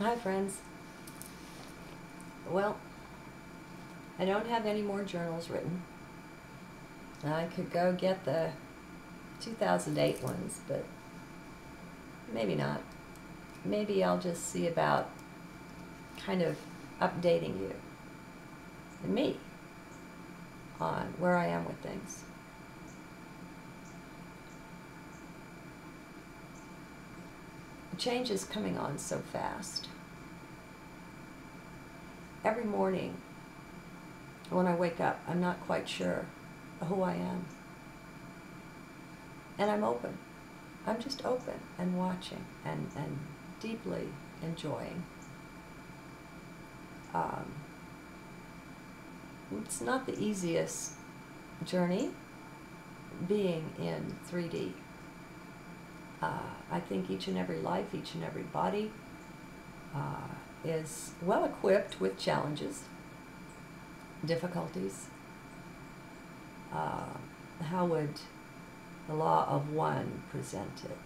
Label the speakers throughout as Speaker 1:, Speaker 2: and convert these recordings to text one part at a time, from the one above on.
Speaker 1: Hi friends. Well, I don't have any more journals written. I could go get the 2008 ones, but maybe not. Maybe I'll just see about kind of updating you and me on where I am with things. Change is coming on so fast. Every morning when I wake up, I'm not quite sure who I am. And I'm open. I'm just open and watching and deeply enjoying. It's not the easiest journey being in 3D. I think each and every life, each and every body is well equipped with challenges, difficulties. How would the law of one present it?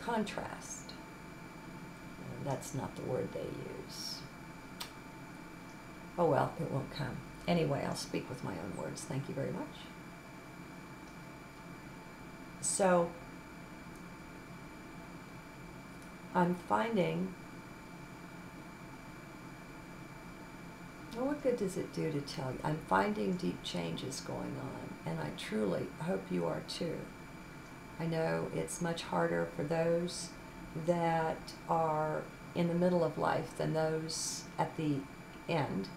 Speaker 1: Contrast. That's not the word they use. Oh well, it won't come. Anyway, I'll speak with my own words. Thank you very much. So, I'm finding, well, what good does it do to tell you? I'm finding deep changes going on, and I truly hope you are too. I know it's much harder for those that are in the middle of life than those at the end,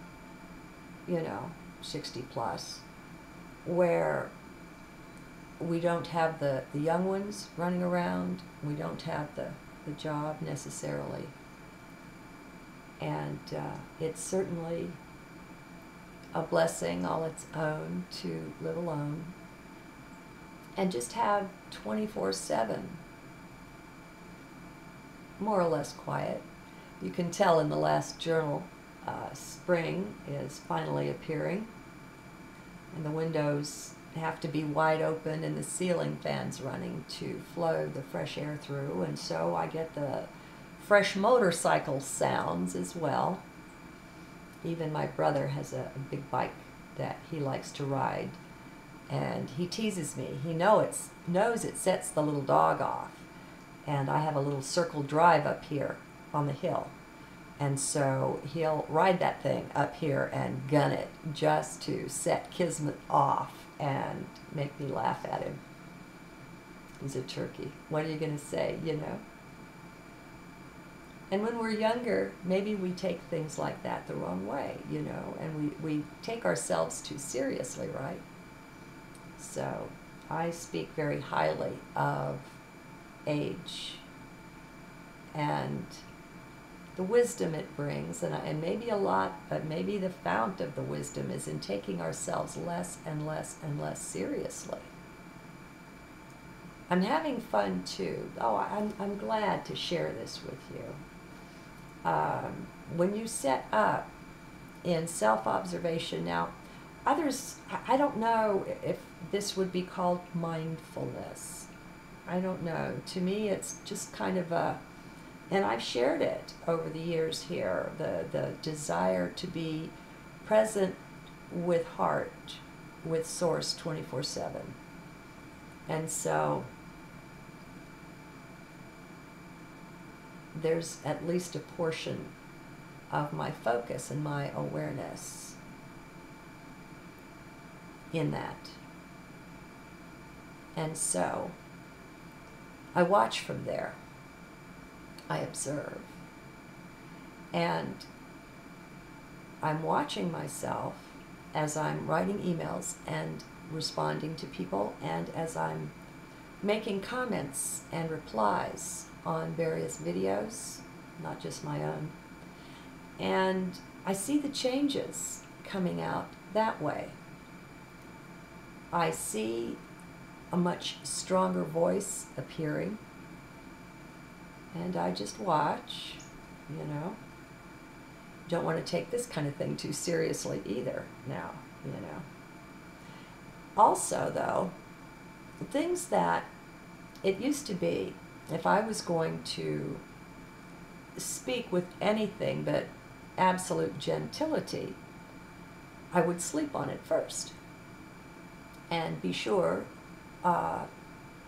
Speaker 1: 60 plus, where we don't have the young ones running around, we don't have the job necessarily, and it's certainly a blessing all its own to live alone and just have 24/7 more or less quiet. You can tell in the last journal, spring is finally appearing, and the windows have to be wide open and the ceiling fans running to flow the fresh air through, and so I get the fresh motorcycle sounds as well. Even my brother has a big bike that he likes to ride, and he teases me. He knows it sets the little dog off, and I have a little circle drive up here on the hill, and so he'll ride that thing up here and gun it just to set Kismet off and make me laugh at him. He's a turkey. What are you going to say, And when we're younger, maybe we take things like that the wrong way, and we take ourselves too seriously, right? So I speak very highly of age and the wisdom it brings, and maybe a lot, but maybe the fount of the wisdom is in taking ourselves less and less and less seriously. I'm having fun too. Oh, I'm glad to share this with you. When you set up in self-observation, now others, I don't know if this would be called mindfulness. I don't know. To me, it's just kind of and I've shared it over the years here, the desire to be present with heart, with Source 24/7. And so there's at least a portion of my focus and my awareness in that. And so I watch from there. I observe. And I'm watching myself as I'm writing emails and responding to people, and as I'm making comments and replies on various videos, not just my own. And I see the changes coming out that way. I see a much stronger voice appearing, and I just watch, Don't want to take this kind of thing too seriously either now, Also, though, things that it used to be, if I was going to speak with anything but absolute gentility, I would sleep on it first and be sure how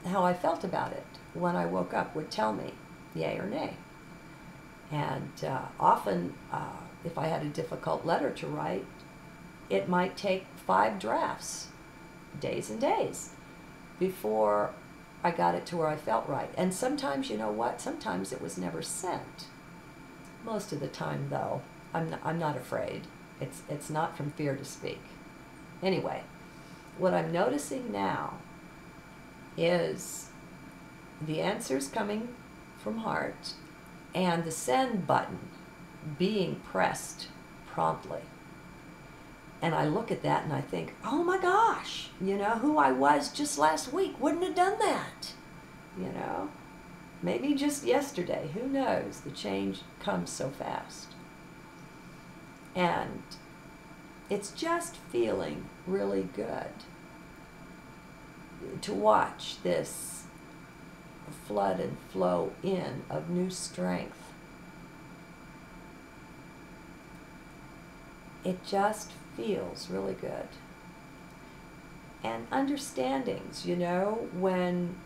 Speaker 1: I felt about it when I woke up would tell me yay or nay. And often, if I had a difficult letter to write, it might take 5 drafts, days and days, before I got it to where I felt right. And sometimes, you know what, sometimes it was never sent. Most of the time, though, I'm not afraid. It's not from fear to speak. Anyway, what I'm noticing now is the answers coming from heart and the send button being pressed promptly. And I look at that and I think, oh my gosh, you know, who I was just last week wouldn't have done that. You know, maybe just yesterday, who knows? The change comes so fast. And it's just feeling really good to watch this flood and flow in of new strength. It just feels really good. And understandings, you know, when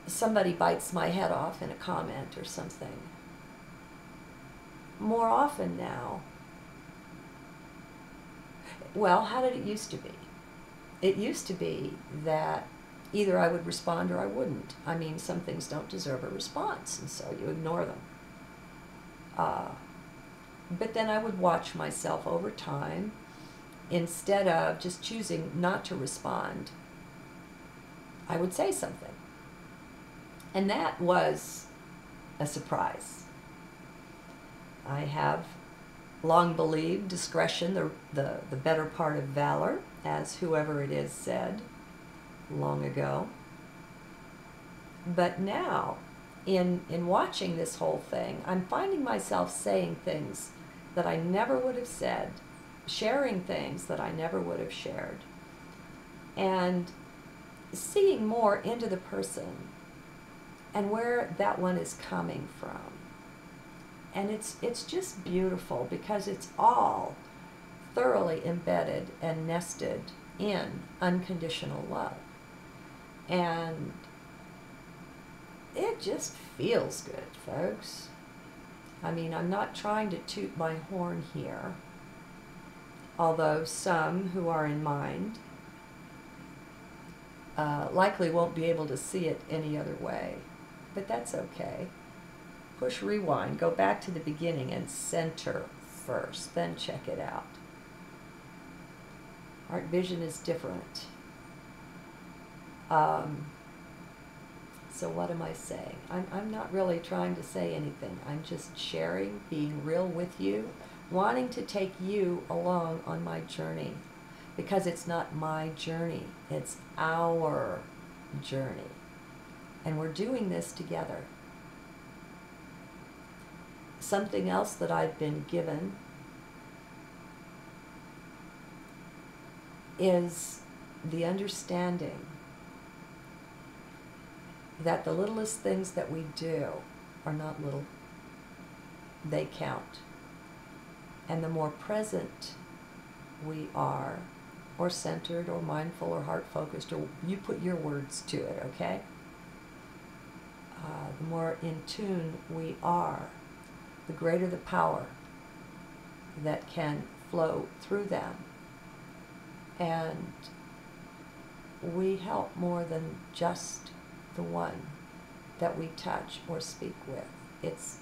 Speaker 1: somebody bites my head off in a comment or something, more often now, well, how did it used to be? It used to be that either I would respond or I wouldn't. I mean, some things don't deserve a response, and so you ignore them. But then I would watch myself over time. Instead of just choosing not to respond, I would say something. And that was a surprise. I have long believed discretion, the better part of valor, as whoever it is said long ago. But now, in watching this whole thing, I'm finding myself saying things that I never would have said, sharing things that I never would have shared, and seeing more into the person and where that one is coming from. And it's just beautiful because it's all thoroughly embedded and nested in unconditional love. And it just feels good, folks. I mean, I'm not trying to toot my horn here, although some who are in mind likely won't be able to see it any other way. But that's okay. Push rewind, go back to the beginning and center first, then check it out. Art vision is different. So what am I saying? I'm not really trying to say anything. I'm just sharing, being real with you, wanting to take you along on my journey. Because it's not my journey, it's our journey. And we're doing this together. Something else that I've been given is the understanding that the littlest things that we do are not little. They count. And the more present we are, or centered, or mindful, or heart-focused, or you put your words to it, okay? The more in tune we are, the greater the power that can flow through them. And we help more than just the one that we touch or speak with.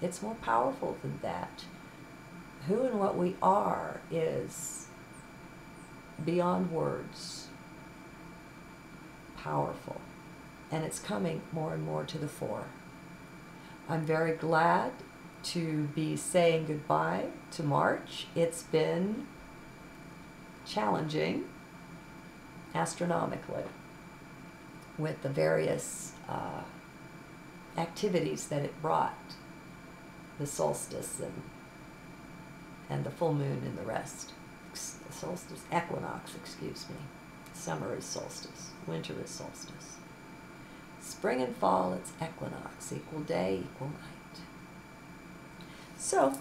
Speaker 1: It's more powerful than that. Who and what we are is beyond words, powerful, and it's coming more and more to the fore. I'm very glad to be saying goodbye to March. It's been challenging astronomically with the various activities that it brought, the solstice and the full moon and the rest. The solstice, equinox, excuse me. Summer is solstice, winter is solstice. spring and fall, it's equinox, equal day, equal night. So,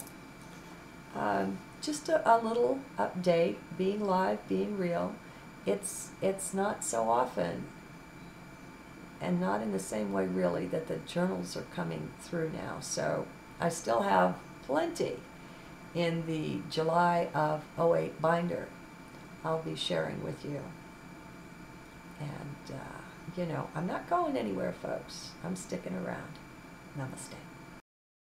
Speaker 1: just a little update, being live, being real. It's not so often, and not in the same way really, that the journals are coming through now. So I still have plenty in the July of '08 binder I'll be sharing with you. And, you know, I'm not going anywhere, folks. I'm sticking around. Namaste.